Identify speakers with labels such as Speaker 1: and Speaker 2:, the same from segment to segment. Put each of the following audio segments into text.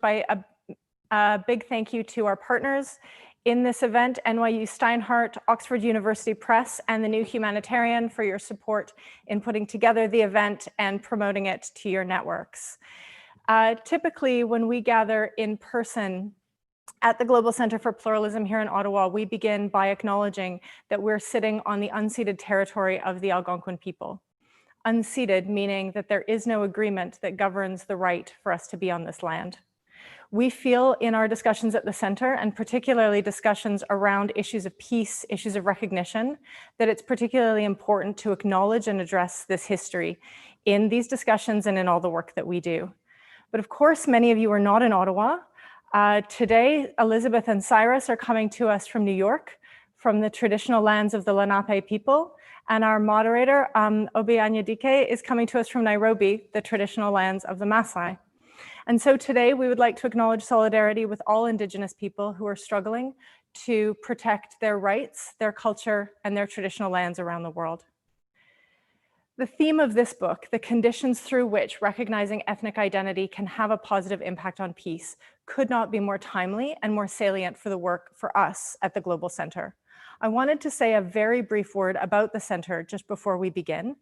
Speaker 1: by a big thank you to our partners in this event, NYU Steinhardt, Oxford University Press, and the New Humanitarian for your support in putting together the event and promoting it to your networks. Typically, when we gather in person at the Global Center for Pluralism here in Ottawa, we begin by acknowledging that we're sitting on the unceded territory of the Algonquin people. Unceded meaning that there is no agreement that governs the right for us to be on this land. We feel in our discussions at the center, and particularly discussions around issues of peace, issues of recognition, that it's particularly important to acknowledge and address this history in these discussions and in all the work that we do. But of course, many of you are not in Ottawa. Today, Elisabeth and Cyrus are coming to us from New York, from the traditional lands of the Lenape people. And our moderator, Obi Anyadike, is coming to us from Nairobi, the traditional lands of the Maasai. And so today we would like to acknowledge solidarity with all Indigenous people who are struggling to protect their rights, their culture, and their traditional lands around the world. The theme of this book, the conditions through which recognizing ethnic identity can have a positive impact on peace, could not be more timely and more salient for the work for us at the Global Center. I wanted to say a very brief word about the center just before we begin.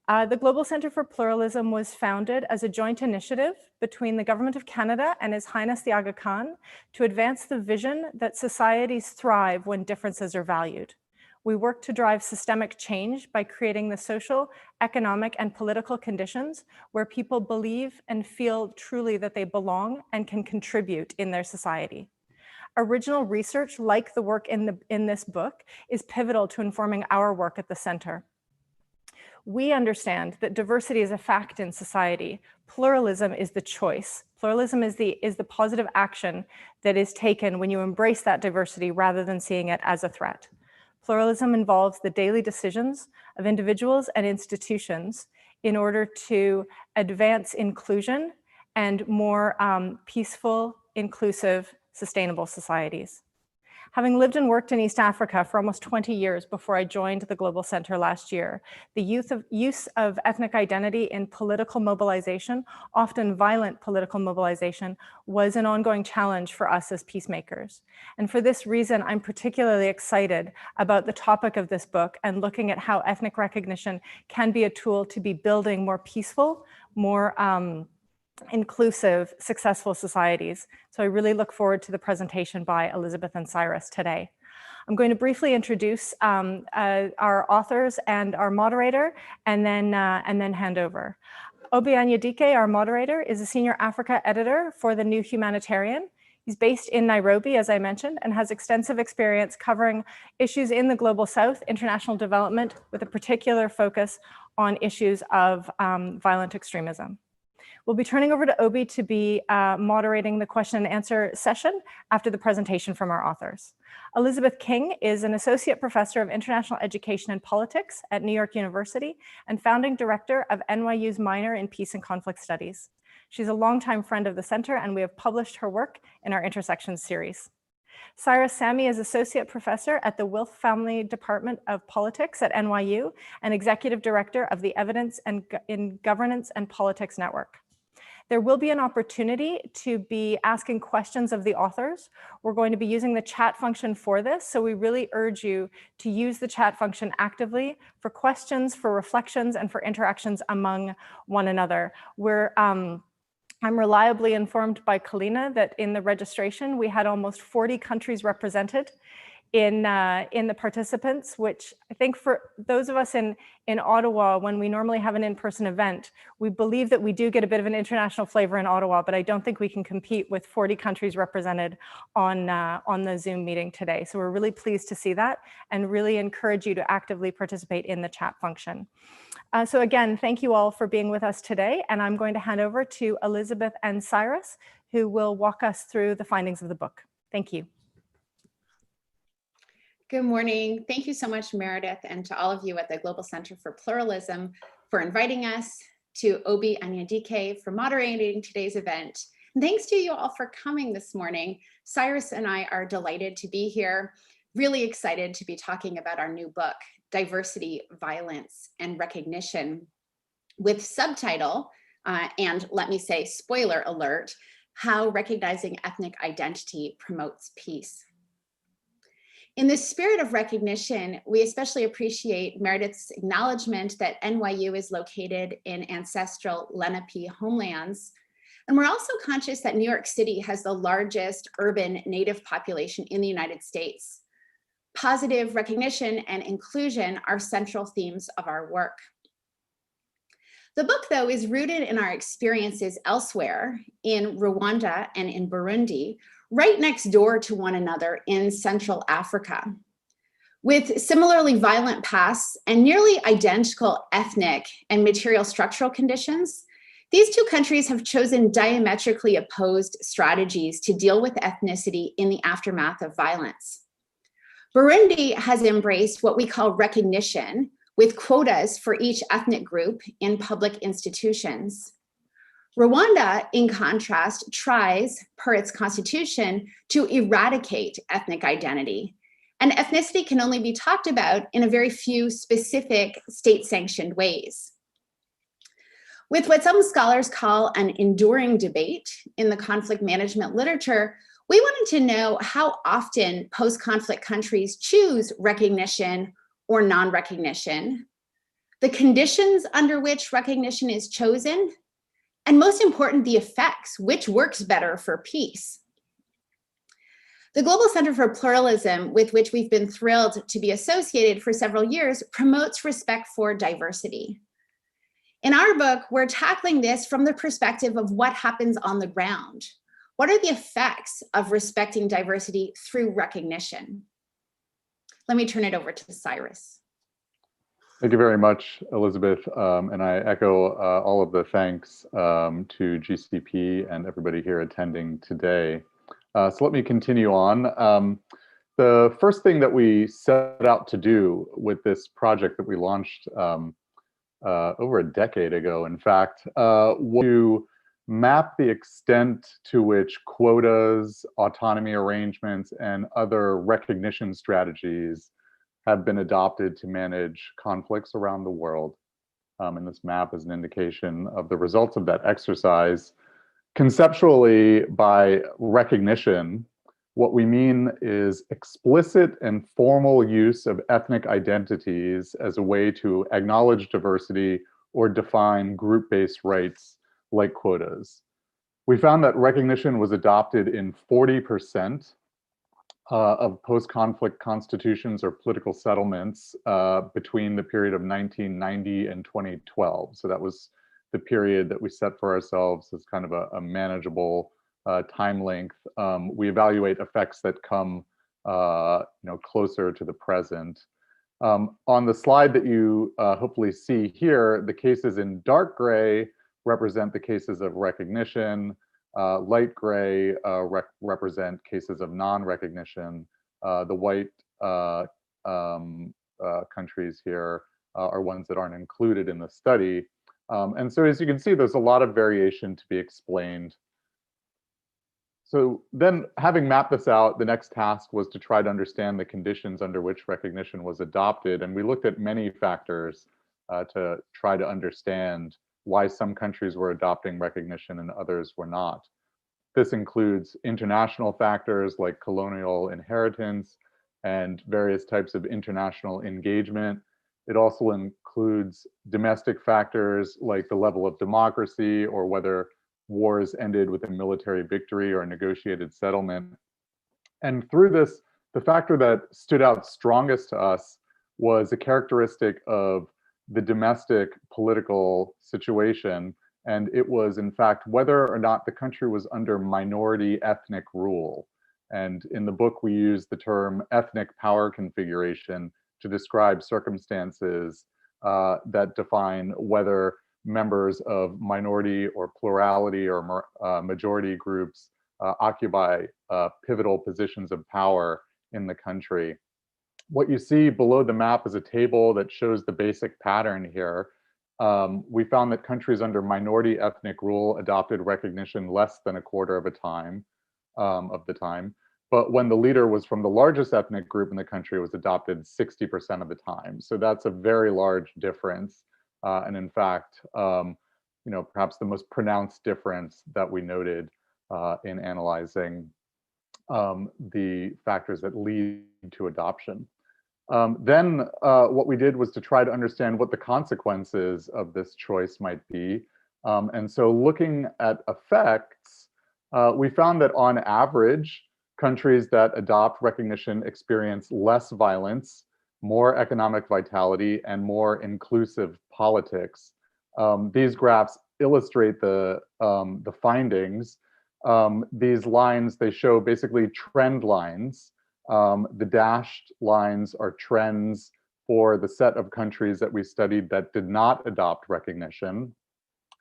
Speaker 1: The Global Center for Pluralism was founded as a joint initiative between the Government of Canada and His Highness the Aga Khan to advance the vision that societies thrive when differences are valued. We work to drive systemic change by creating the social, economic, and political conditions where people believe and feel truly that they belong and can contribute in their society. Original research, like the work in this book, is pivotal to informing our work at the center. We understand that diversity is a fact in society. Pluralism is the choice. Pluralism is the positive action that is taken when you embrace that diversity rather than seeing it as a threat. Pluralism involves the daily decisions of individuals and institutions in order to advance inclusion and more peaceful, inclusive, sustainable societies. Having lived and worked in East Africa for almost 20 years before I joined the Global Center last year, the use of ethnic identity in political mobilization, often violent political mobilization, was an ongoing challenge for us as peacemakers. And for this reason, I'm particularly excited about the topic of this book and looking at how ethnic recognition can be a tool to be building more peaceful, more inclusive, successful societies. So I really look forward to the presentation by Elisabeth and Cyrus today. I'm going to briefly introduce our authors and our moderator, and then hand over. Obi Anyadike, our moderator, is a senior Africa editor for the New Humanitarian. He's based in Nairobi, as I mentioned, and has extensive experience covering issues in the Global South, international development, with a particular focus on issues of violent extremism. We'll be turning over to Obi to be moderating the question and answer session after the presentation from our authors. Elisabeth King is an associate professor of international education and politics at New York University and founding director of NYU's minor in peace and conflict studies. She's a longtime friend of the center, and we have published her work in our Intersections series. Cyrus Samii is associate professor at the Wilf Family Department of Politics at NYU and executive director of the Evidence in Governance and Politics Network. There will be an opportunity to be asking questions of the authors. We're going to be using the chat function for this, so we really urge you to use the chat function actively for questions, for reflections, and for interactions among one another. I'm reliably informed by Kalina that in the registration, we had almost 40 countries represented in the participants, which I think for those of us in Ottawa, when we normally have an in-person event, we believe that we do get a bit of an international flavor in Ottawa, but I don't think we can compete with 40 countries represented on the Zoom meeting today. So we're really pleased to see that and really encourage you to actively participate in the chat function. So again, thank you all for being with us today. And I'm going to hand over to Elisabeth and Cyrus, who will walk us through the findings of the book. Thank you.
Speaker 2: Good morning. Thank you so much, Meredith, and to all of you at the Global Center for Pluralism for inviting us, to Obi Anyadike for moderating today's event. And thanks to you all for coming this morning. Cyrus and I are delighted to be here, really excited to be talking about our new book, Diversity, Violence, and Recognition, with subtitle, and let me say, spoiler alert, how recognizing ethnic identity promotes peace. In the spirit of recognition, we especially appreciate Meredith's acknowledgement that NYU is located in ancestral Lenape homelands. And we're also conscious that New York City has the largest urban Native population in the United States. Positive recognition and inclusion are central themes of our work. The book, though, is rooted in our experiences elsewhere in Rwanda and in Burundi, right next door to one another in Central Africa. With similarly violent pasts and nearly identical ethnic and material structural conditions, these two countries have chosen diametrically opposed strategies to deal with ethnicity in the aftermath of violence. Burundi has embraced what we call recognition, with quotas for each ethnic group in public institutions. Rwanda, in contrast, tries, per its constitution, to eradicate ethnic identity. And ethnicity can only be talked about in a very few specific state-sanctioned ways. With what some scholars call an enduring debate in the conflict management literature, we wanted to know how often post-conflict countries choose recognition or non-recognition, the conditions under which recognition is chosen, and most important, the effects, which works better for peace. The Global Center for Pluralism, with which we've been thrilled to be associated for several years, promotes respect for diversity. In our book, we're tackling this from the perspective of what happens on the ground. What are the effects of respecting diversity through recognition? Let me turn it over to Cyrus.
Speaker 3: Thank you very much, Elisabeth. And I echo all of the thanks to GCP and everybody here attending today. So let me continue on. The first thing that we set out to do with this project that we launched over a decade ago, in fact, was to map the extent to which quotas, autonomy arrangements, and other recognition strategies have been adopted to manage conflicts around the world. And this map is an indication of the results of that exercise. Conceptually, by recognition, what we mean is explicit and formal use of ethnic identities as a way to acknowledge diversity or define group-based rights like quotas. We found that recognition was adopted in 40% of post-conflict constitutions or political settlements between the period of 1990 and 2012. So that was the period that we set for ourselves as kind of a manageable time length. We evaluate effects that come closer to the present. On the slide that you hopefully see here, the cases in dark gray represent the cases of recognition. Light gray represent cases of non-recognition. The white countries here are ones that aren't included in the study. And so as you can see, there's a lot of variation to be explained. So then, having mapped this out, the next task was to try to understand the conditions under which recognition was adopted. And we looked at many factors to try to understand why some countries were adopting recognition and others were not. This includes international factors like colonial inheritance and various types of international engagement. It also includes domestic factors like the level of democracy or whether wars ended with a military victory or a negotiated settlement. And through this, the factor that stood out strongest to us was a characteristic of the domestic political situation. And it was, in fact, whether or not the country was under minority ethnic rule. And in the book, we use the term ethnic power configuration to describe circumstances that define whether members of minority or plurality or majority groups occupy pivotal positions of power in the country. What you see below the map is a table that shows the basic pattern here. We found that countries under minority ethnic rule adopted recognition less than a quarter of the time. But when the leader was from the largest ethnic group in the country, it was adopted 60% of the time. So that's a very large difference. And in fact, perhaps the most pronounced difference that we noted in analyzing the factors that lead to adoption. Then what we did was to try to understand what the consequences of this choice might be. And so looking at effects, we found that on average, countries that adopt recognition experience less violence, more economic vitality, and more inclusive politics. These graphs illustrate the findings. These lines, they show basically trend lines. The dashed lines are trends for the set of countries that we studied that did not adopt recognition.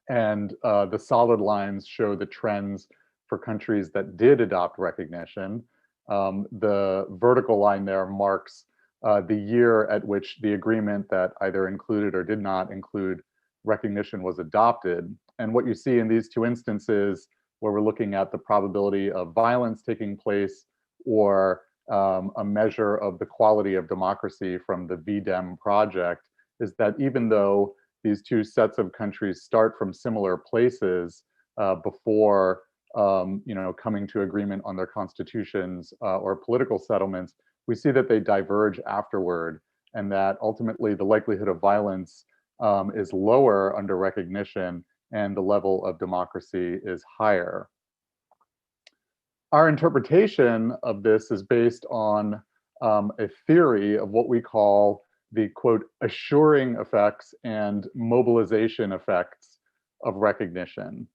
Speaker 3: And the solid lines show the trends for countries that did adopt recognition. The vertical line there marks the year at which the agreement that either included or did not include recognition was adopted. And what you see in these two instances, where we're looking at the probability of violence taking place or a measure of the quality of democracy from the VDEM project, is that even though these two sets of countries start from similar places before coming to agreement on their constitutions or political settlements, we see that they diverge afterward, and that ultimately the likelihood of violence is lower under recognition and the level of democracy is higher. Our interpretation of this is based on a theory of what we call the, quote, assuring effects and mobilization effects of recognition.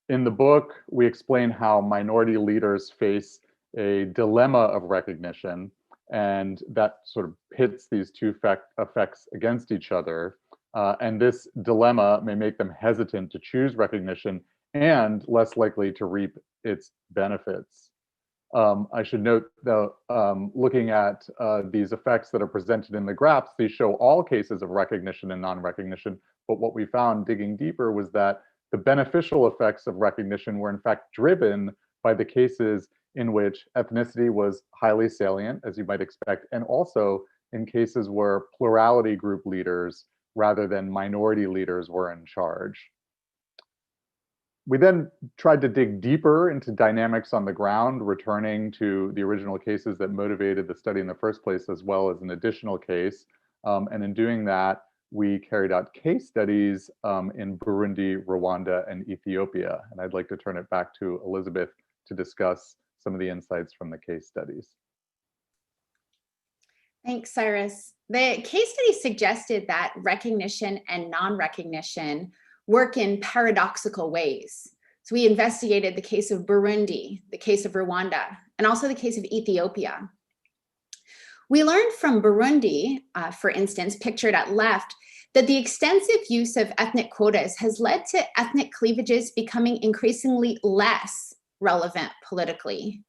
Speaker 3: In the book, we explain how minority leaders face a dilemma of recognition, and that sort of pits these two effects against each other. And this dilemma may make them hesitant to choose recognition and less likely to reap its benefits. I should note, though, looking at these effects that are presented in the graphs, these show all cases of recognition and non-recognition. But what we found digging deeper was that the beneficial effects of recognition were in fact driven by the cases in which ethnicity was highly salient, as you might expect, and also in cases where plurality group leaders rather than minority leaders were in charge. We then tried to dig deeper into dynamics on the ground, returning to the original cases that motivated the study in the first place, as well as an additional case. And in doing that, we carried out case studies in Burundi, Rwanda, and Ethiopia. And I'd like to turn it back to Elisabeth to discuss some of the insights from the case studies.
Speaker 2: Thanks, Cyrus. The case study suggested that recognition and non-recognition work in paradoxical ways. So we investigated the case of Burundi, the case of Rwanda, and also the case of Ethiopia. We learned from Burundi, for instance, pictured at left, that the extensive use of ethnic quotas has led to ethnic cleavages becoming increasingly less relevant politically.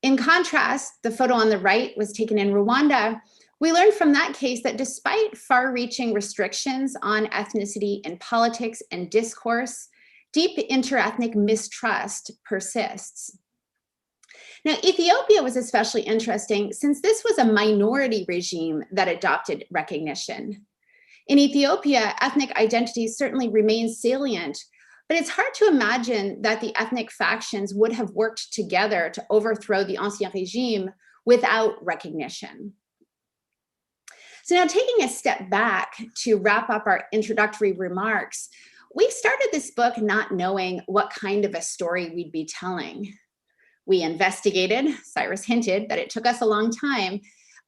Speaker 2: In contrast, the photo on the right was taken in Rwanda. We learned from that case that despite far-reaching restrictions on ethnicity in politics and discourse, deep interethnic mistrust persists. Now, Ethiopia was especially interesting since this was a minority regime that adopted recognition. In Ethiopia, ethnic identity certainly remains salient, but it's hard to imagine that the ethnic factions would have worked together to overthrow the Ancien Regime without recognition. So now, taking a step back to wrap up our introductory remarks, we started this book not knowing what kind of a story we'd be telling. We investigated, Cyrus hinted that it took us a long time,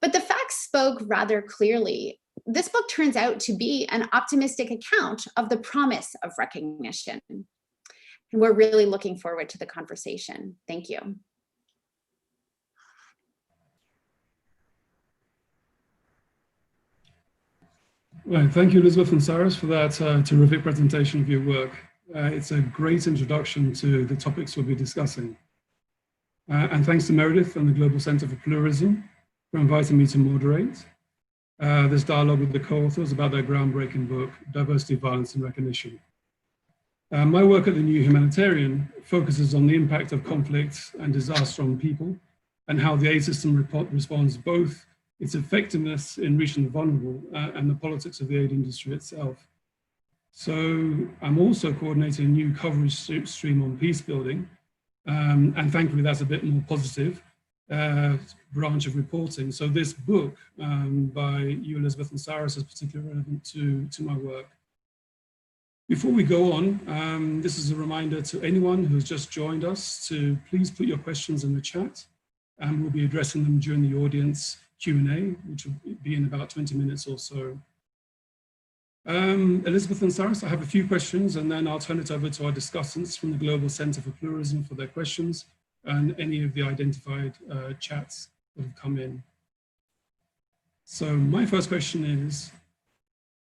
Speaker 2: but the facts spoke rather clearly. This book turns out to be an optimistic account of the promise of recognition. And we're really looking forward to the conversation. Thank you.
Speaker 4: Right, thank you, Elisabeth and Cyrus, for that terrific presentation of your work. It's a great introduction to the topics we'll be discussing. And thanks to Meredith and the Global Center for Pluralism for inviting me to moderate this dialogue with the co-authors about their groundbreaking book, Diversity, Violence and Recognition. My work at the New Humanitarian focuses on the impact of conflict and disaster on people and how the aid system responds both its effectiveness in reaching the vulnerable and the politics of the aid industry itself. So I'm also coordinating a new coverage stream on peace building. And thankfully, that's a bit more positive branch of reporting. So this book by you, Elisabeth and Cyrus, is particularly relevant to my work. Before we go on, this is a reminder to anyone who has just joined us to please put your questions in the chat, and we'll be addressing them during the audience Q&A, which will be in about 20 minutes or so. Elisabeth and Cyrus, I have a few questions, and then I'll turn it over to our discussants from the Global Center for Pluralism for their questions and any of the identified chats that have come in. So my first question is,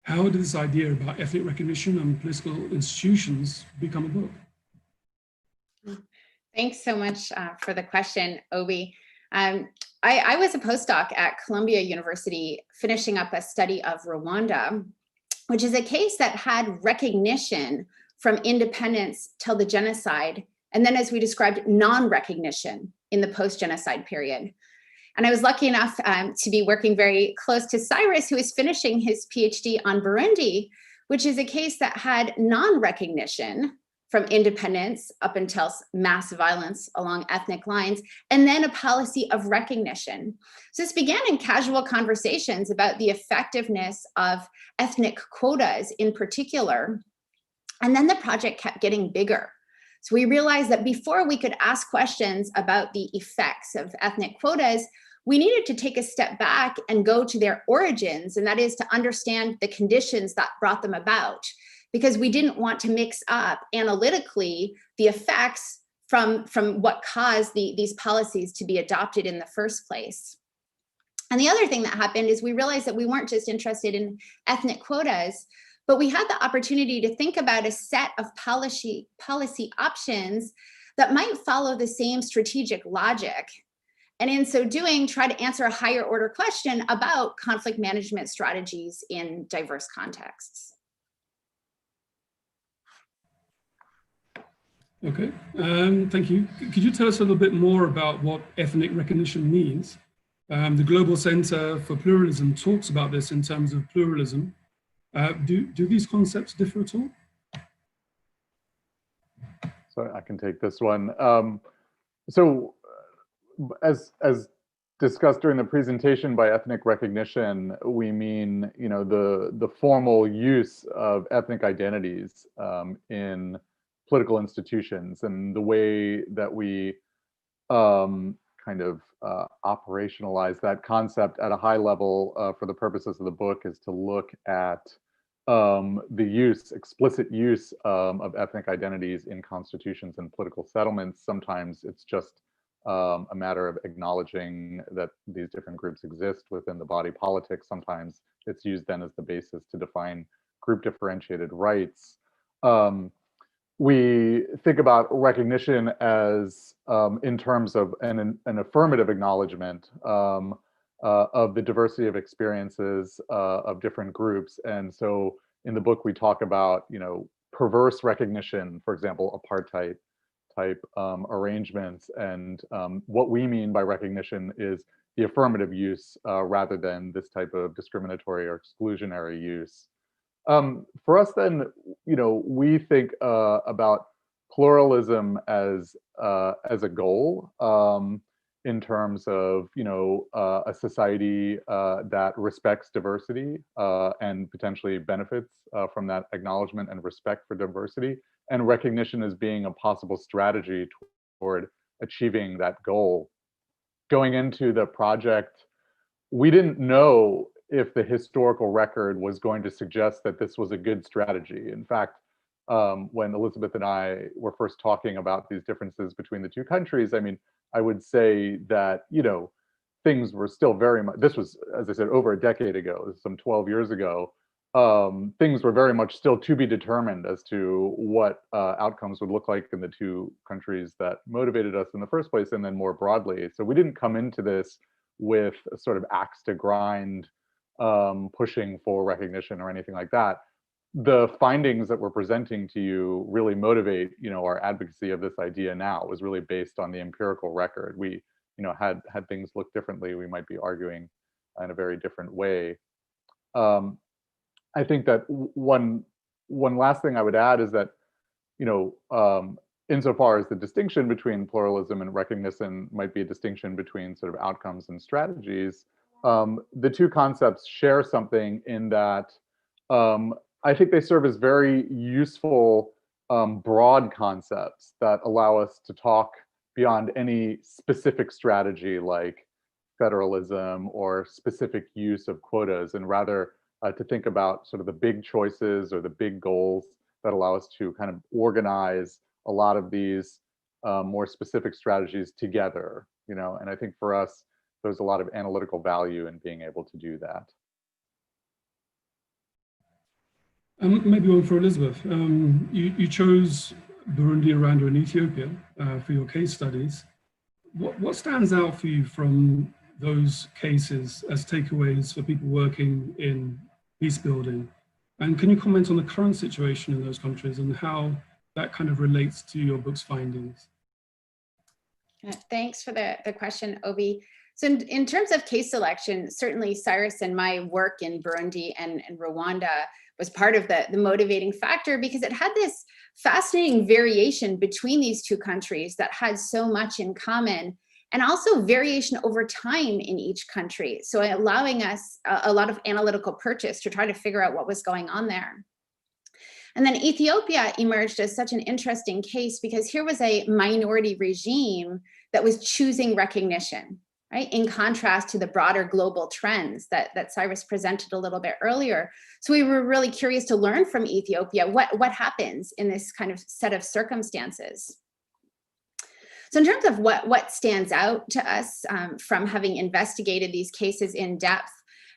Speaker 4: how did this idea about ethnic recognition and political institutions become a book?
Speaker 2: Thanks so much for the question, Obi. I was a postdoc at Columbia University finishing up a study of Rwanda, which is a case that had recognition from independence till the genocide, and then, as we described, non-recognition in the post-genocide period. And I was lucky enough to be working very close to Cyrus, who is finishing his PhD on Burundi, which is a case that had non-recognition from independence up until mass violence along ethnic lines, and then a policy of recognition. So this began in casual conversations about the effectiveness of ethnic quotas in particular. And then the project kept getting bigger. So we realized that before we could ask questions about the effects of ethnic quotas, we needed to take a step back and go to their origins, and that is to understand the conditions that brought them about, because we didn't want to mix up analytically the effects from what caused these policies to be adopted in the first place. And the other thing that happened is we realized that we weren't just interested in ethnic quotas, but we had the opportunity to think about a set of policy options that might follow the same strategic logic. And in so doing, try to answer a higher order question about conflict management strategies in diverse contexts.
Speaker 4: Okay, thank you. Could you tell us a little bit more about what ethnic recognition means? The Global Center for Pluralism talks about this in terms of pluralism. Do these concepts differ at all?
Speaker 3: So I can take this one. So as discussed during the presentation, by ethnic recognition, we mean, the formal use of ethnic identities in political institutions, and the way that we kind of operationalize that concept at a high level for the purposes of the book is to look at the explicit use of ethnic identities in constitutions and political settlements. Sometimes it's just a matter of acknowledging that these different groups exist within the body politic. Sometimes it's used then as the basis to define group differentiated rights. We think about recognition as in terms of an affirmative acknowledgement of the diversity of experiences of different groups. And so in the book, we talk about, perverse recognition, for example, apartheid type arrangements. And what we mean by recognition is the affirmative use rather than this type of discriminatory or exclusionary use. For us then, we think about pluralism as a goal in terms of, a society that respects diversity and potentially benefits from that acknowledgement and respect for diversity, and recognition as being a possible strategy toward achieving that goal. Going into the project, we didn't know if the historical record was going to suggest that this was a good strategy. In fact, when Elisabeth and I were first talking about these differences between the two countries, I would say that, things were still very much, this was, as I said, over a decade ago, some 12 years ago, things were very much still to be determined as to what outcomes would look like in the two countries that motivated us in the first place, and then more broadly. So we didn't come into this with a sort of axe to grind, pushing for recognition or anything like that. The findings that we're presenting to you really motivate, our advocacy of this idea now. It was really based on the empirical record. We, had things look differently, we might be arguing in a very different way. I think that one one last thing I would add is that, insofar as the distinction between pluralism and recognition might be a distinction between sort of outcomes and strategies, the two concepts share something in that I think they serve as very useful broad concepts that allow us to talk beyond any specific strategy like federalism or specific use of quotas, and rather to think about sort of the big choices or the big goals that allow us to kind of organize a lot of these more specific strategies together, and I think for us, there's a lot of analytical value in being able to do that.
Speaker 4: Maybe one for Elisabeth. You chose Burundi, Rwanda, and Ethiopia for your case studies. What stands out for you from those cases as takeaways for people working in peace building? And can you comment on the current situation in those countries and how that kind of relates to your book's findings?
Speaker 2: Thanks for the question, Obi. So in terms of case selection, certainly Cyrus and my work in Burundi and Rwanda was part of the motivating factor, because it had this fascinating variation between these two countries that had so much in common, and also variation over time in each country. So allowing us a lot of analytical purchase to try to figure out what was going on there. And then Ethiopia emerged as such an interesting case because here was a minority regime that was choosing recognition, right? In contrast to the broader global trends that Cyrus presented a little bit earlier. So we were really curious to learn from Ethiopia what happens in this kind of set of circumstances. So in terms of what stands out to us from having investigated these cases in depth,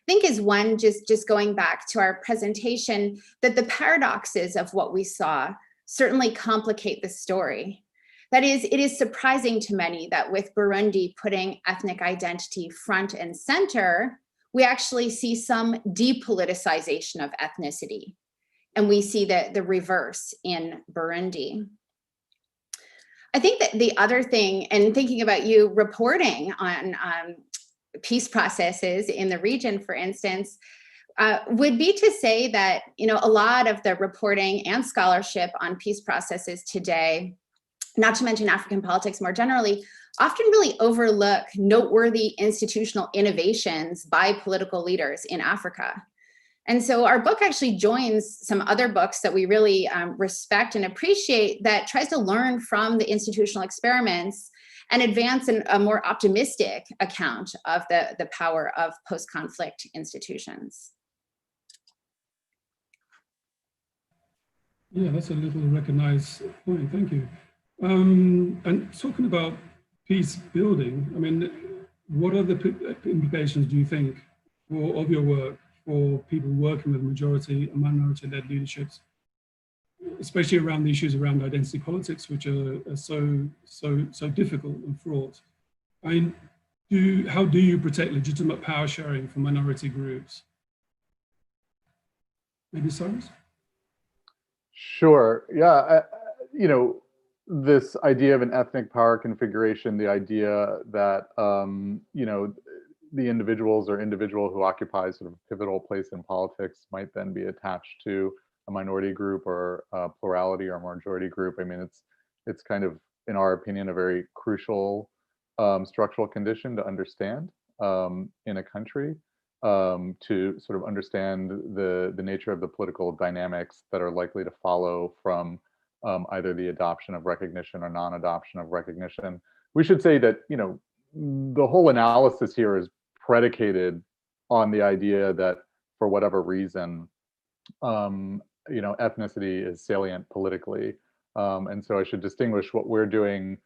Speaker 2: I think is one, just going back to our presentation, that the paradoxes of what we saw certainly complicate the story. That is, it is surprising to many that with Burundi putting ethnic identity front and center, we actually see some depoliticization of ethnicity. And we see the reverse in Burundi. I think that the other thing, and thinking about you reporting on peace processes in the region, for instance, would be to say that, a lot of the reporting and scholarship on peace processes today, not to mention African politics more generally, often really overlook noteworthy institutional innovations by political leaders in Africa. And so our book actually joins some other books that we really respect and appreciate that tries to learn from the institutional experiments and advance a more optimistic account of the power of post-conflict institutions.
Speaker 4: Yeah, that's a little recognized point, thank you. And talking about peace building, I mean, what are the implications, do you think, of your work for people working with majority and minority-led leaderships, especially around the issues around identity politics, which are so difficult and fraught? I mean, how do you protect legitimate power sharing for minority groups? Maybe Cyrus?
Speaker 3: Sure. Yeah. This idea of an ethnic power configuration, the idea that the individuals or individual who occupies sort of a pivotal place in politics might then be attached to a minority group or a plurality or majority group. I mean, it's kind of, in our opinion, a very crucial structural condition to understand in a country, to sort of understand the nature of the political dynamics that are likely to follow from either the adoption of recognition or non-adoption of recognition. We should say that, the whole analysis here is predicated on the idea that for whatever reason, ethnicity is salient politically. And so I should distinguish what we're doing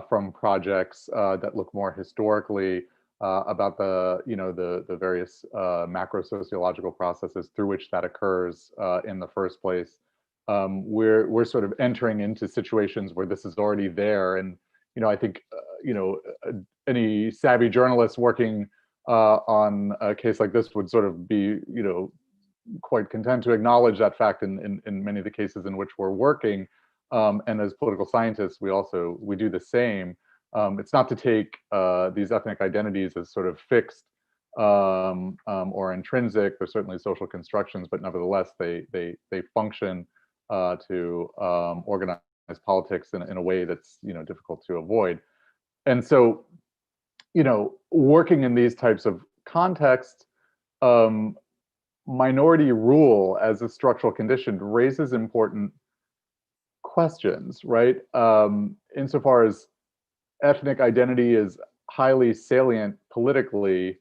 Speaker 3: from projects that look more historically about the various macro sociological processes through which that occurs in the first place. We're sort of entering into situations where this is already there, and I think any savvy journalist working on a case like this would sort of be quite content to acknowledge that fact in many of the cases in which we're working. And as political scientists, we do the same. It's not to take these ethnic identities as sort of fixed or intrinsic. They're certainly social constructions, but nevertheless, they function to organize politics in a way that's difficult to avoid. And so, working in these types of contexts, minority rule as a structural condition raises important questions, right? Insofar as ethnic identity is highly salient politically,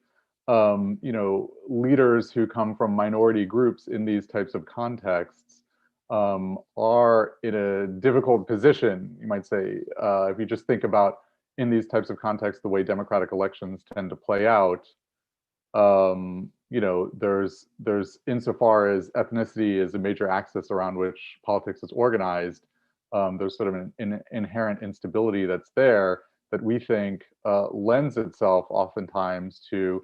Speaker 3: leaders who come from minority groups in these types of contexts are in a difficult position, you might say, if you just think about in these types of contexts, the way democratic elections tend to play out. There's insofar as ethnicity is a major axis around which politics is organized, there's sort of an inherent instability that's there that we think lends itself oftentimes to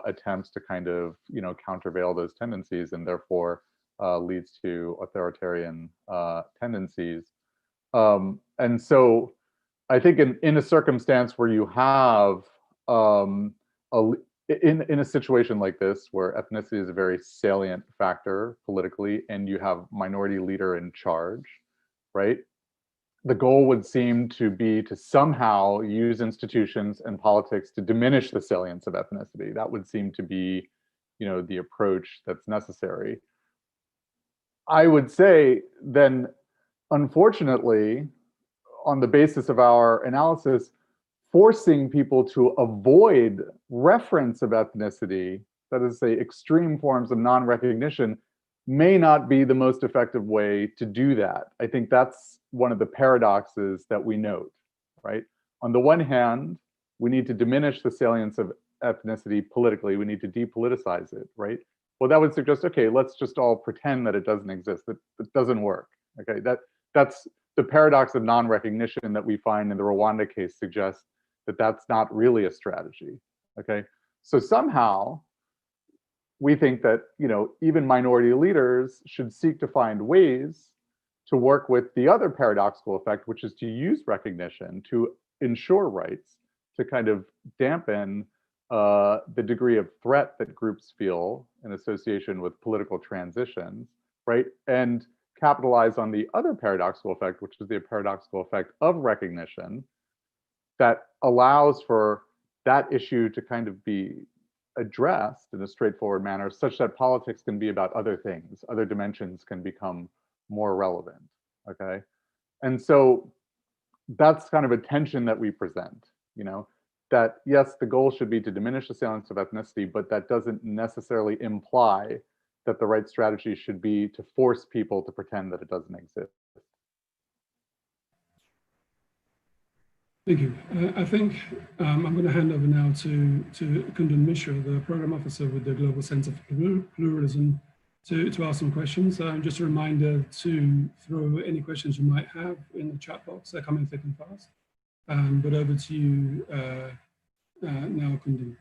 Speaker 3: attempts to kind of countervail those tendencies, and therefore leads to authoritarian tendencies. And so I think in a circumstance where you have in a situation like this, where ethnicity is a very salient factor politically, and you have minority leader in charge, right? The goal would seem to be to somehow use institutions and politics to diminish the salience of ethnicity. That would seem to be, the approach that's necessary. I would say then, unfortunately, on the basis of our analysis, forcing people to avoid reference of ethnicity, that is to say, extreme forms of non-recognition, may not be the most effective way to do that. I think that's one of the paradoxes that we note, right? On the one hand, we need to diminish the salience of ethnicity politically. We need to depoliticize it, right? Well, that would suggest, okay, let's just all pretend that it doesn't exist. That doesn't work. Okay, that's the paradox of non-recognition that we find in the Rwanda case suggests that that's not really a strategy. Okay, so somehow we think that even minority leaders should seek to find ways to work with the other paradoxical effect, which is to use recognition to ensure rights, to kind of dampen the degree of threat that groups feel in association with political transitions, right? And capitalize on the other paradoxical effect, which is the paradoxical effect of recognition that allows for that issue to kind of be addressed in a straightforward manner, such that politics can be about other things, other dimensions can become more relevant, okay? And so that's kind of a tension that we present, that yes, the goal should be to diminish the salience of ethnicity, but that doesn't necessarily imply that the right strategy should be to force people to pretend that it doesn't exist.
Speaker 4: Thank you. I think I'm going to hand over now to Kundan Mishra, the Program Officer with the Global Center for Pluralism, to ask some questions. Just a reminder to throw any questions you might have in the chat box. They're coming thick and fast. But over to you now, Kundan.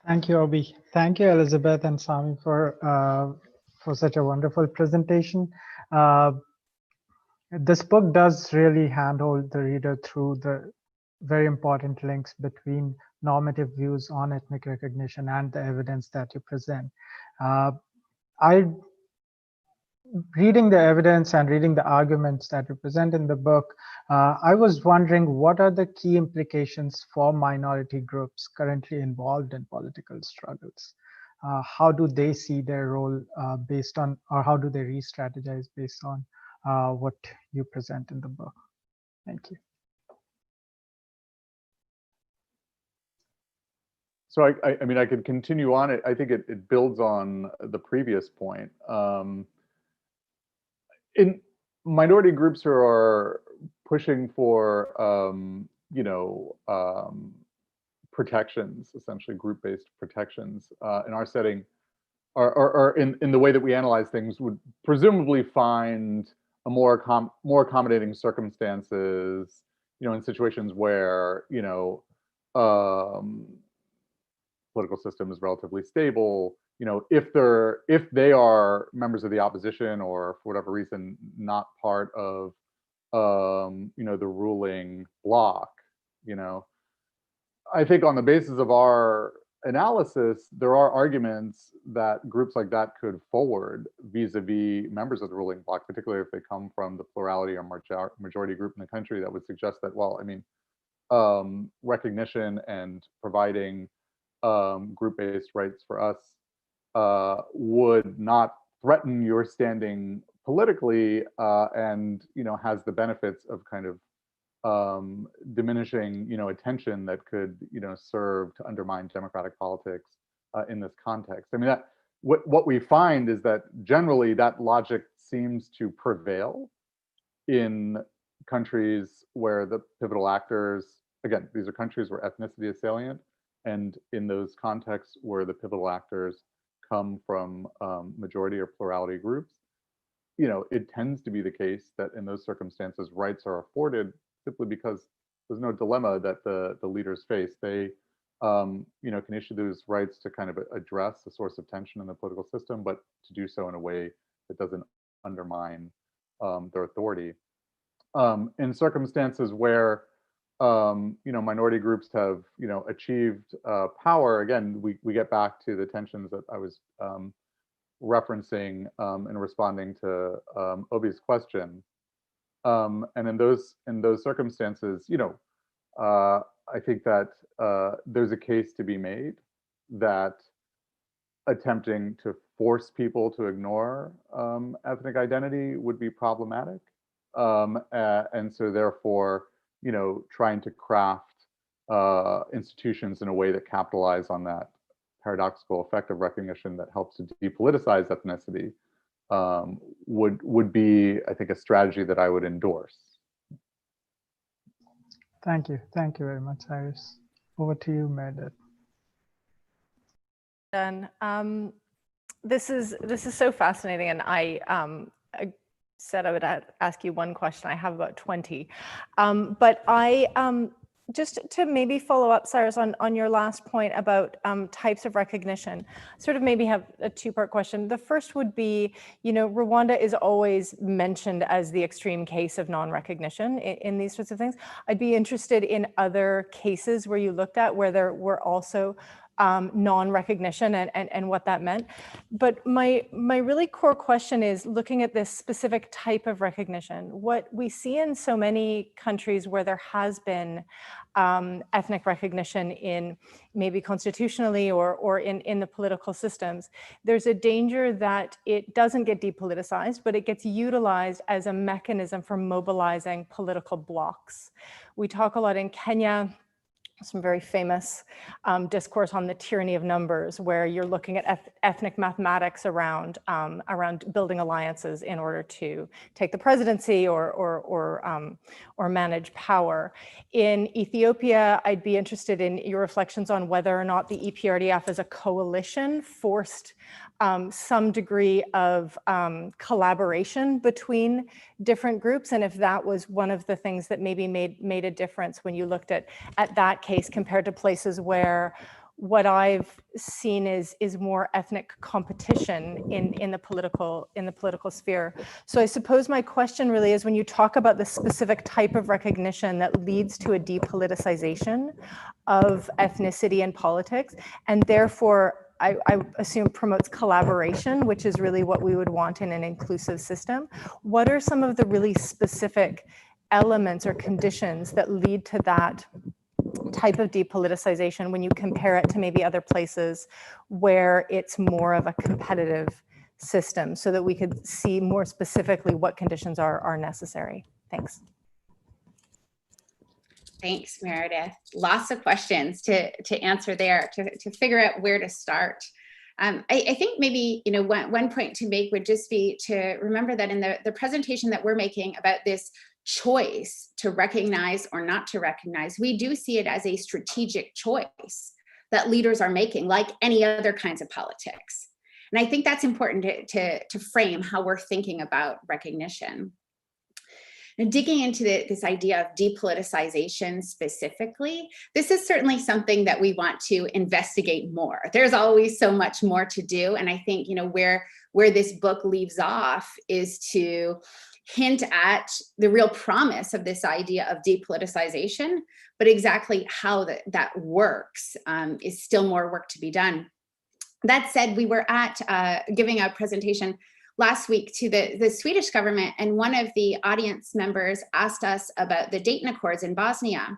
Speaker 5: Thank you, Obi. Thank you, Elisabeth and Samii, for such a wonderful presentation. This book does really handhold the reader through the very important links between normative views on ethnic recognition and the evidence that you present. Reading the evidence and reading the arguments that you present in the book, I was wondering what are the key implications for minority groups currently involved in political struggles? How do they see their role based on, or how do they re-strategize based on what you present in the book? Thank you.
Speaker 3: So I mean, I could continue on it. I think it builds on the previous point. In minority groups who are pushing for, protections, essentially group-based protections in our setting, or in the way that we analyze things, would presumably find a more accommodating circumstances, in situations where, political system is relatively stable. If they are members of the opposition, or for whatever reason not part of the ruling bloc, I think on the basis of our analysis, there are arguments that groups like that could forward vis-a-vis members of the ruling bloc, particularly if they come from the plurality or majority group in the country, that would suggest that, well, I mean, recognition and providing group-based rights for us would not threaten your standing politically, and has the benefits of kind of diminishing attention that could serve to undermine democratic politics in this context. I mean, that what we find is that generally that logic seems to prevail in countries where the pivotal actors, again, these are countries where ethnicity is salient, and in those contexts where the pivotal actors come from majority or plurality groups, it tends to be the case that in those circumstances rights are afforded simply because there's no dilemma that the leaders face. They can issue those rights to kind of address the source of tension in the political system, but to do so in a way that doesn't undermine their authority. In circumstances where minority groups have achieved power, again, we get back to the tensions that I was referencing in responding to Obi's question. And in those circumstances, I think that there's a case to be made that attempting to force people to ignore ethnic identity would be problematic. And so therefore, trying to craft institutions in a way that capitalize on that paradoxical effect of recognition that helps to depoliticize ethnicity would be, I think, a strategy that I would endorse.
Speaker 5: Thank you. Thank you very much, Cyrus. Over to you, Meredith.
Speaker 1: Done. This is so fascinating, and I said I would ask you one question. I have about 20, but I just to maybe follow up, Cyrus, on your last point about types of recognition, sort of maybe have a two-part question. The first would be, Rwanda is always mentioned as the extreme case of non-recognition in these sorts of things. I'd be interested in other cases where you looked at where there were also non-recognition and what that meant. But my really core question is looking at this specific type of recognition. What we see in so many countries where there has been ethnic recognition in maybe constitutionally or in the political systems, there's a danger that it doesn't get depoliticized, but it gets utilized as a mechanism for mobilizing political blocs. We talk a lot in Kenya, some very famous discourse on the tyranny of numbers, where you're looking at ethnic mathematics around building alliances in order to take the presidency or manage power. In Ethiopia, I'd be interested in your reflections on whether or not the EPRDF as a coalition forced some degree of collaboration between different groups, and if that was one of the things that maybe made a difference when you looked at that case compared to places where what I've seen is more ethnic competition in the political sphere. So I suppose my question really is, when you talk about the specific type of recognition that leads to a depoliticization of ethnicity and politics, and therefore I assume promotes collaboration, which is really what we would want in an inclusive system. What are some of the really specific elements or conditions that lead to that type of depoliticization when you compare it to maybe other places where it's more of a competitive system, so that we could see more specifically what conditions are necessary? Thanks.
Speaker 2: Thanks, Meredith. Lots of questions to answer there, to figure out where to start. I think maybe one point to make would just be to remember that in the presentation that we're making about this choice to recognize or not to recognize, we do see it as a strategic choice that leaders are making, like any other kinds of politics. And I think that's important to frame how we're thinking about recognition. And digging into this idea of depoliticization specifically, this is certainly something that we want to investigate more. There's always so much more to do. And I think, where this book leaves off is to hint at the real promise of this idea of depoliticization, but exactly how that works is still more work to be done. That said, we were at giving a presentation last week to the Swedish government, and one of the audience members asked us about the Dayton Accords in Bosnia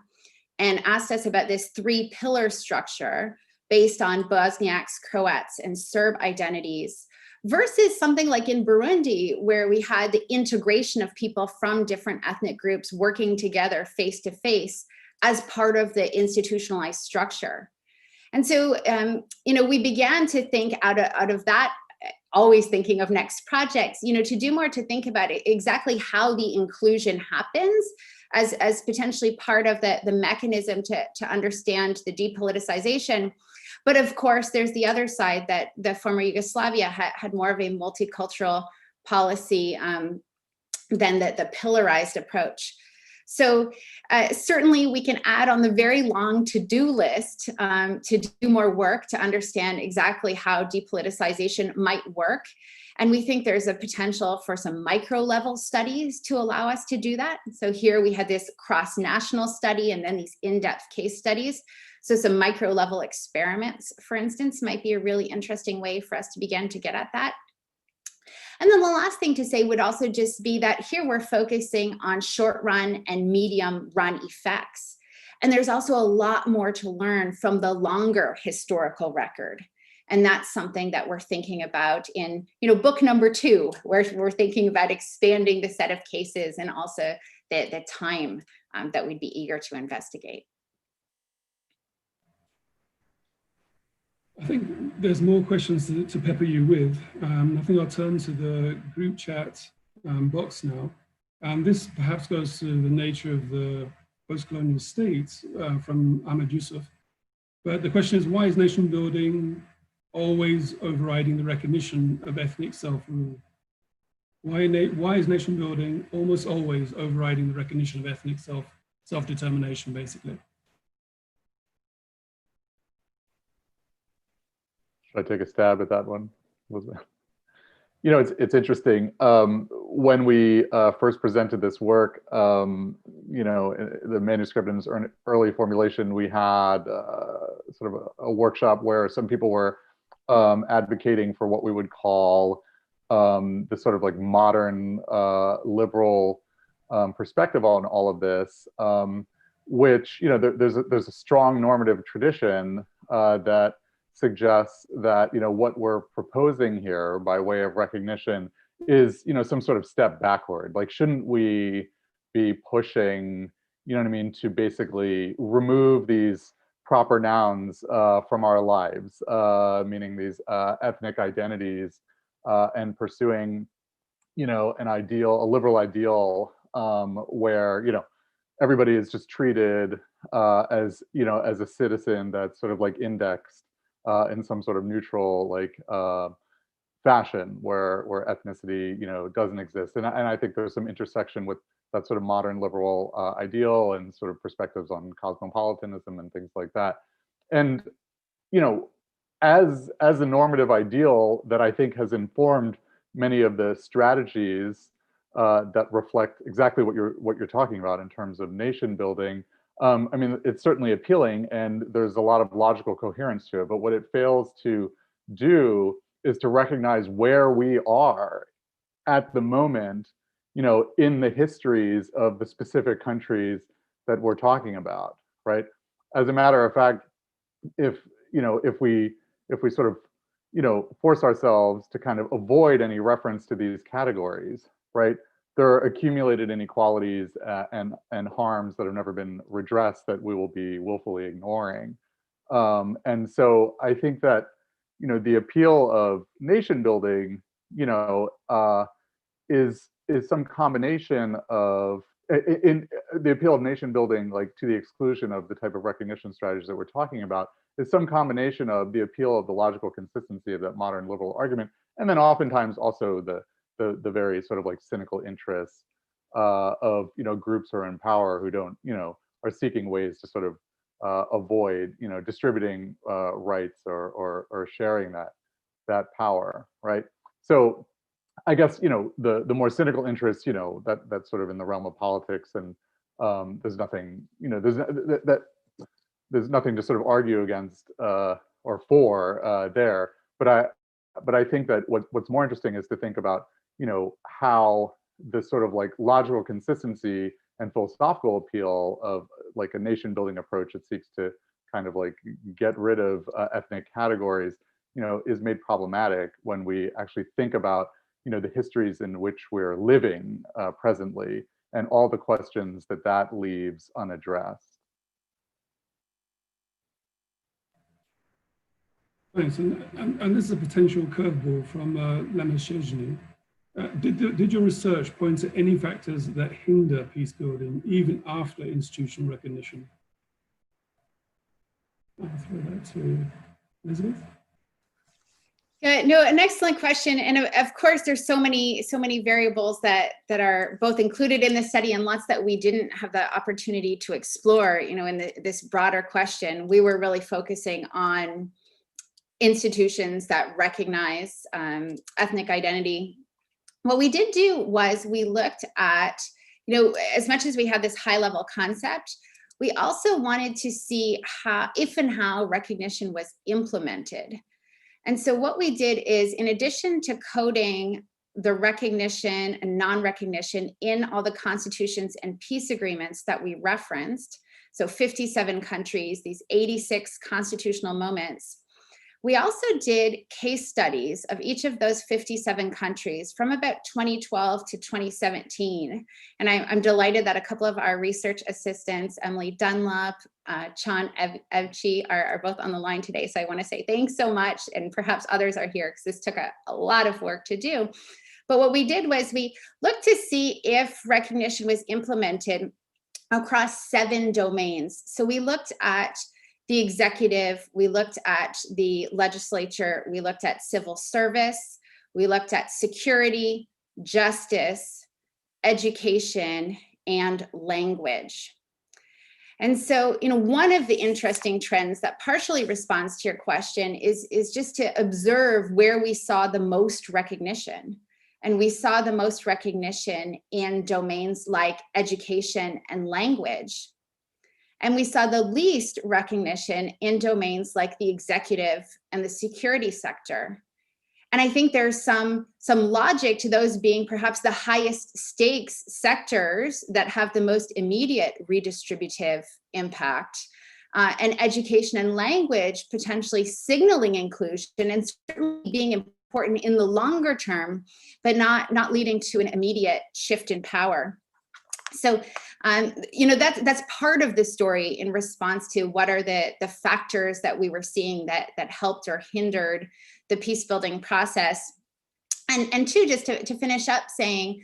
Speaker 2: and asked us about this 3-pillar structure based on Bosniaks, Croats, and Serb identities versus something like in Burundi, where we had the integration of people from different ethnic groups working together face to face as part of the institutionalized structure. And so, we began to think out of that, always thinking of next projects, to do more, to think about it, exactly how the inclusion happens as potentially part of the mechanism to understand the depoliticization. But of course, there's the other side, that the former Yugoslavia had more of a multicultural policy than the pillarized approach. So certainly we can add on the very long to-do list to do more work to understand exactly how depoliticization might work. And we think there's a potential for some micro-level studies to allow us to do that. So here we had this cross-national study and then these in-depth case studies. So some micro-level experiments, for instance, might be a really interesting way for us to begin to get at that. And then the last thing to say would also just be that here we're focusing on short run and medium run effects. And there's also a lot more to learn from the longer historical record. And that's something that we're thinking about in book number 2, where we're thinking about expanding the set of cases and also the time that we'd be eager to investigate.
Speaker 4: I think there's more questions to pepper you with. I think I'll turn to the group chat box now. This perhaps goes to the nature of the post-colonial states from Ahmed Yusuf. But the question is, why is nation building always overriding the recognition of ethnic self-rule? Why is nation building almost always overriding the recognition of ethnic self-determination, basically?
Speaker 3: Should I take a stab at that one? It's interesting. When we first presented this work, the manuscript in its early formulation, we had sort of a workshop where some people were advocating for what we would call the sort of like modern liberal perspective on all of this, which there's a strong normative tradition that suggests that what we're proposing here by way of recognition is some sort of step backward. Like, shouldn't we be pushing to basically remove these proper nouns from our lives, meaning these ethnic identities, and pursuing an ideal, a liberal ideal, where everybody is just treated as a citizen that's sort of like indexed in some sort of neutral fashion where ethnicity doesn't exist. And I think there's some intersection with that sort of modern liberal ideal and sort of perspectives on cosmopolitanism and things like that. And as a normative ideal that I think has informed many of the strategies that reflect exactly what you're talking about in terms of nation building. I mean, it's certainly appealing and there's a lot of logical coherence to it, but what it fails to do is to recognize where we are at the moment, in the histories of the specific countries that we're talking about, right? As a matter of fact, if we sort of, force ourselves to kind of avoid any reference to these categories, right? There are accumulated inequalities and harms that have never been redressed that we will be willfully ignoring. And so I think that, the appeal of nation building, is some combination of, in the appeal of nation building, like to the exclusion of the type of recognition strategies that we're talking about, is some combination of the appeal of the logical consistency of that modern liberal argument, and then oftentimes also the very sort of like cynical interests of groups who are in power who don't are seeking ways to sort of avoid distributing rights or sharing that power, right? So I guess, the more cynical interests, that's sort of in the realm of politics, and there's nothing, there's nothing to sort of argue against or for there. But I think that what's more interesting is to think about, how this sort of like logical consistency and philosophical appeal of like a nation building approach that seeks to kind of like get rid of ethnic categories, is made problematic when we actually think about, the histories in which we're living presently, and all the questions that leaves unaddressed.
Speaker 4: Thanks. And this is a potential curveball from Lema Shejni. Did your research point to any factors that hinder peace building even after institutional recognition? I'll throw that to Elisabeth.
Speaker 2: Yeah, no, an excellent question. And of course, there's so many variables that are both included in the study and lots that we didn't have the opportunity to explore, in this broader question. We were really focusing on institutions that recognize ethnic identity. What we did do was we looked at, as much as we had this high level concept, we also wanted to see if and how recognition was implemented. And so what we did is, in addition to coding the recognition and non-recognition in all the constitutions and peace agreements that we referenced, so 57 countries, these 86 constitutional moments, we also did case studies of each of those 57 countries from about 2012 to 2017. And I'm delighted that a couple of our research assistants, Emily Dunlop, Chan Evchi, are both on the line today. So I want to say thanks so much. And perhaps others are here because this took a lot of work to do. But what we did was we looked to see if recognition was implemented across 7 domains. So we looked at the executive, we looked at the legislature, we looked at civil service, we looked at security, justice, education, and language. And so, one of the interesting trends that partially responds to your question is just to observe where we saw the most recognition. And we saw the most recognition in domains like education and language. And we saw the least recognition in domains like the executive and the security sector. And I think there's some logic to those being perhaps the highest stakes sectors that have the most immediate redistributive impact. And education and language potentially signaling inclusion and certainly being important in the longer term, but not leading to an immediate shift in power. So, that's part of the story in response to what are the factors that we were seeing that helped or hindered the peace building process. And two, just to finish up saying,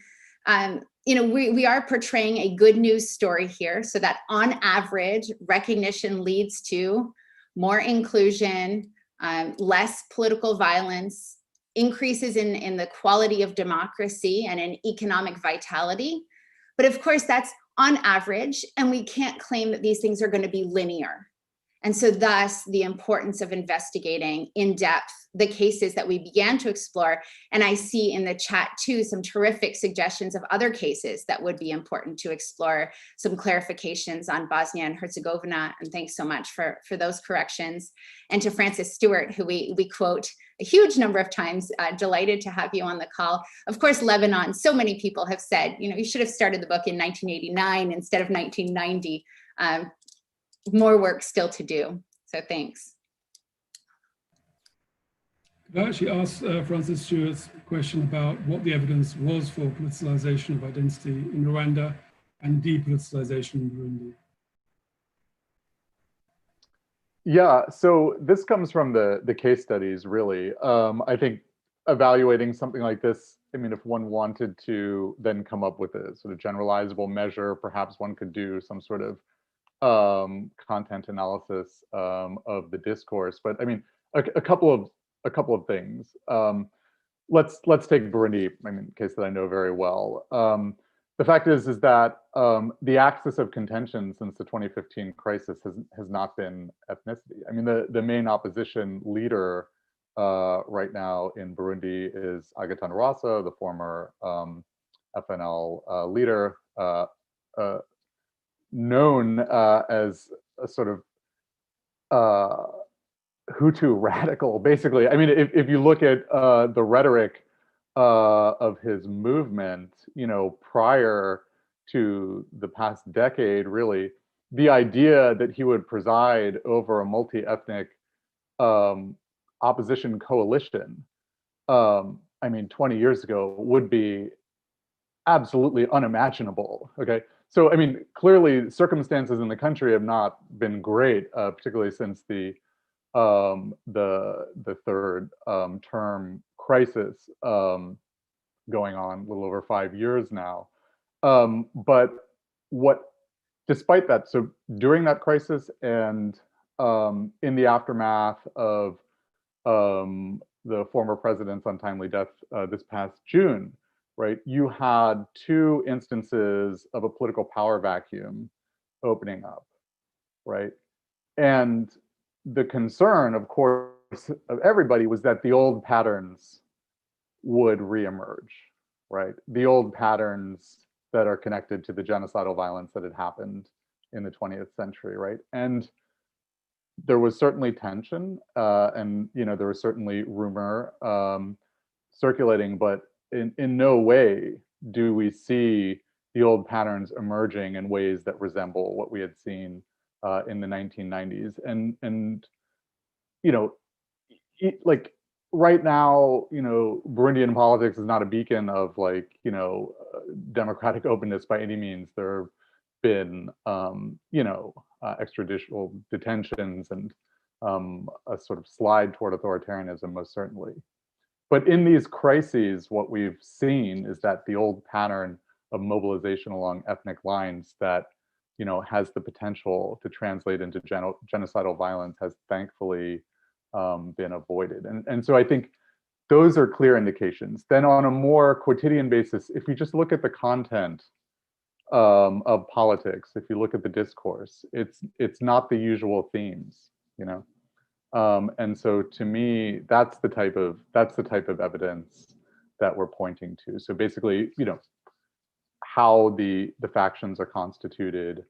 Speaker 2: we are portraying a good news story here, so that on average, recognition leads to more inclusion, less political violence, increases in the quality of democracy and in economic vitality. But of course, that's on average, and we can't claim that these things are going to be linear. And so thus the importance of investigating in depth the cases that we began to explore. And I see in the chat too, some terrific suggestions of other cases that would be important to explore, some clarifications on Bosnia and Herzegovina. And thanks so much for those corrections. And to Francis Stewart, who we quote a huge number of times, delighted to have you on the call. Of course, Lebanon, so many people have said, you should have started the book in 1989 instead of 1990. More work still to do. So thanks.
Speaker 4: Could I actually ask Francis Stewart's question about what the evidence was for politicization of identity in Rwanda and depoliticization in Burundi?
Speaker 3: Yeah, so this comes from the case studies, really. I think evaluating something like this, if one wanted to then come up with a sort of generalizable measure, perhaps one could do some sort of content analysis of the discourse. But a couple of things. Let's take Burundi, case that I know very well. The fact is that the axis of contention since the 2015 crisis has not been ethnicity. The main opposition leader right now in Burundi is Agathon Rwasa, the former FNL leader, known as a sort of Hutu radical, basically. I mean, if you look at the rhetoric of his movement, you know, prior to the past decade, really, the idea that he would preside over a multi-ethnic opposition coalition, I mean, 20 years ago would be absolutely unimaginable. Okay, so I mean, clearly circumstances in the country have not been great, particularly since the third term crisis going on a little over 5 years now. But despite that, so during that crisis and in the aftermath of the former president's untimely death this past June, right, you had two instances of a political power vacuum opening up, right? And the concern, of course, of everybody was that the old patterns would reemerge, right? The old patterns that are connected to the genocidal violence that had happened in the 20th century, right? And there was certainly tension, and you know, there was certainly rumor circulating, but in no way do we see the old patterns emerging in ways that resemble what we had seen in the 1990s. And you know, like right now, you know, Burundian politics is not a beacon of like, you know, democratic openness by any means. There have been, you know, extrajudicial detentions and a sort of slide toward authoritarianism, most certainly. But in these crises, what we've seen is that the old pattern of mobilization along ethnic lines that, you know, has the potential to translate into genocidal violence has thankfully been avoided. And so I think those are clear indications. Then on a more quotidian basis, if you just look at the content of politics, if you look at the discourse, it's not the usual themes, you know. And so to me, that's the type of evidence that we're pointing to. So basically, you know, how the factions are constituted,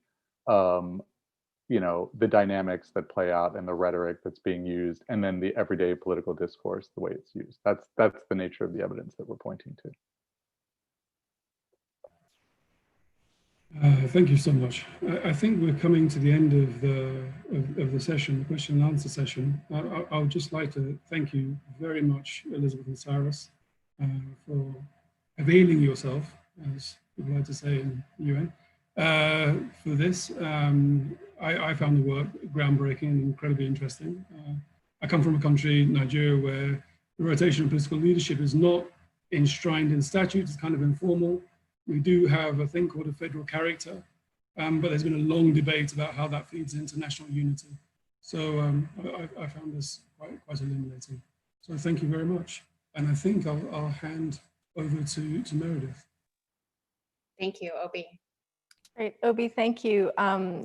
Speaker 3: you know, the dynamics that play out and the rhetoric that's being used, and then the everyday political discourse, the way it's used. That's the nature of the evidence that we're pointing to.
Speaker 4: Thank you so much. I think we're coming to the end of the session, the question and answer session. I would just like to thank you very much, Elisabeth and Cyrus, for availing yourself, as people like to say in the UN, for this. I found the work groundbreaking and incredibly interesting. I come from a country, Nigeria, where the rotation of political leadership is not enshrined in statutes, it's kind of informal. We do have a thing called a federal character, but there's been a long debate about how that feeds into national unity. So I found this quite illuminating. So thank you very much. And I think I'll hand over to Meredith.
Speaker 2: Thank you, Obi.
Speaker 1: Great, Obi, thank you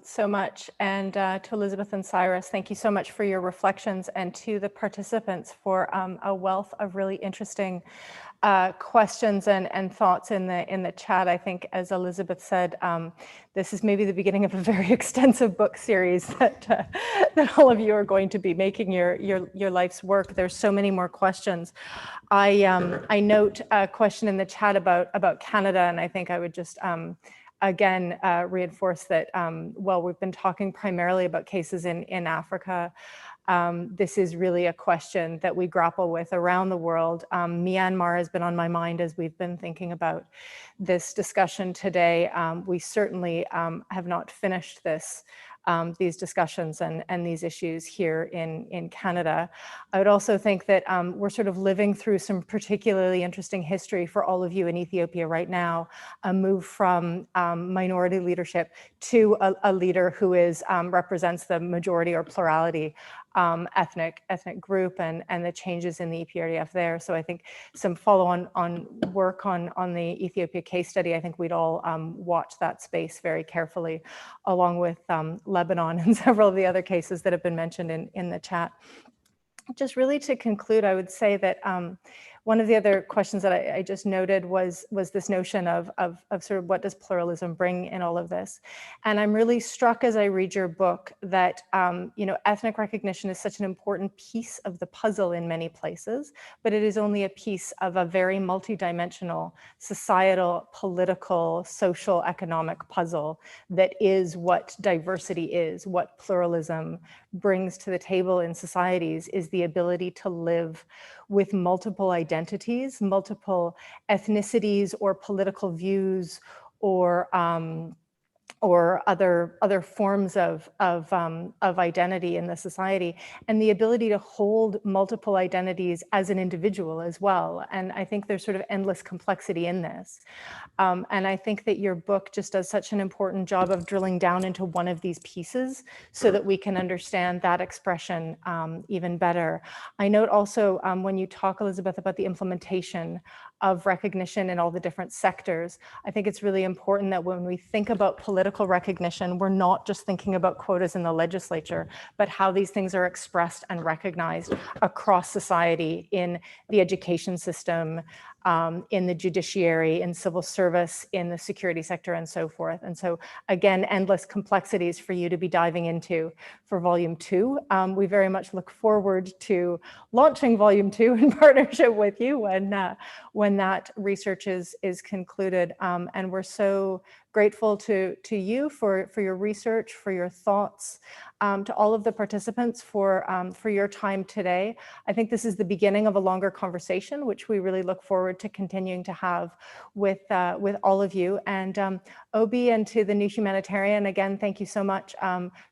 Speaker 1: so much. And to Elisabeth and Cyrus, thank you so much for your reflections, and to the participants for a wealth of really interesting questions and thoughts in the chat. I think, as Elisabeth said, this is maybe the beginning of a very extensive book series that all of you are going to be making your life's work. There's so many more questions. I note a question in the chat about Canada, and I think I would just again reinforce that while we've been talking primarily about cases in Africa, this is really a question that we grapple with around the world. Myanmar has been on my mind as we've been thinking about this discussion today. We certainly have not finished these discussions and these issues here in Canada. I would also think that we're sort of living through some particularly interesting history for all of you in Ethiopia right now, a move from minority leadership to a leader who represents the majority or plurality ethnic group, and the changes in the EPRDF there. So I think some follow-on work on the Ethiopia case study, I think we'd all watch that space very carefully, along with Lebanon and several of the other cases that have been mentioned in the chat. just really to conclude, I would say that one of the other questions that I just noted was this notion of sort of what does pluralism bring in all of this? And I'm really struck as I read your book that, ethnic recognition is such an important piece of the puzzle in many places, but it is only a piece of a very multidimensional societal, political, social, economic puzzle that is what diversity is, what pluralism brings to the table in societies is the ability to live with multiple identities, multiple ethnicities or political views or other forms of identity in the society, and the ability to hold multiple identities as an individual as well. And I think there's sort of endless complexity in this. And I think that your book just does such an important job of drilling down into one of these pieces so that we can understand that expression even better. I note also when you talk, Elisabeth, about the implementation of recognition in all the different sectors, I think it's really important that when we think about political recognition, we're not just thinking about quotas in the legislature, but how these things are expressed and recognized across society in the education system, in the judiciary, in civil service, in the security sector, and so forth. And so again, endless complexities for you to be diving into for Volume 2. We very much look forward to launching Volume 2 in partnership with you when that research is concluded. And we're so grateful to you for your research, for your thoughts, to all of the participants for your time today. I think this is the beginning of a longer conversation, which we really look forward to continuing to have with all of you. And Obi, and to the New Humanitarian, again, thank you so much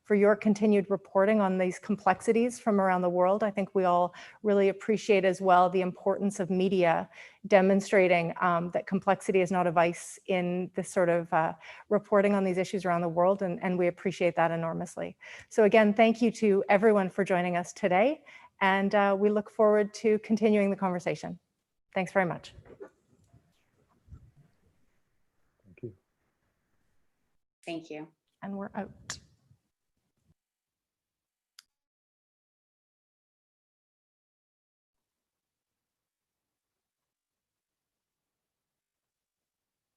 Speaker 1: for your continued reporting on these complexities from around the world. I think we all really appreciate as well the importance of media demonstrating that complexity is not a vice in this sort of reporting on these issues around the world, and we appreciate that enormously. So again, thank you to everyone for joining us today, and we look forward to continuing the conversation. Thanks very much.
Speaker 3: Thank you.
Speaker 2: Thank you.
Speaker 1: And we're out.